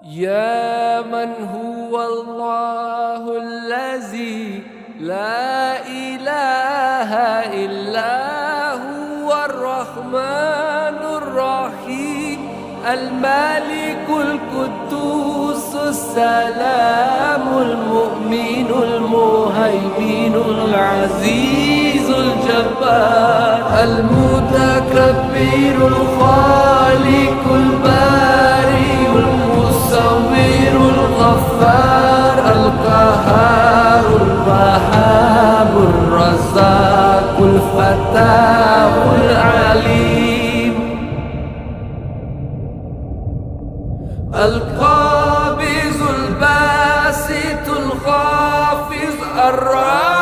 يا من هو الله الذي لا إله إلا هو الرحمن الرحيم الملك القدوس السلام المؤمن المهيمن العزيز الجبار المتكبر الخالق البارئ المصور الغفار القهار الوهاب الرزاق الفتاح العليم القابض الباسط الخافض الرافع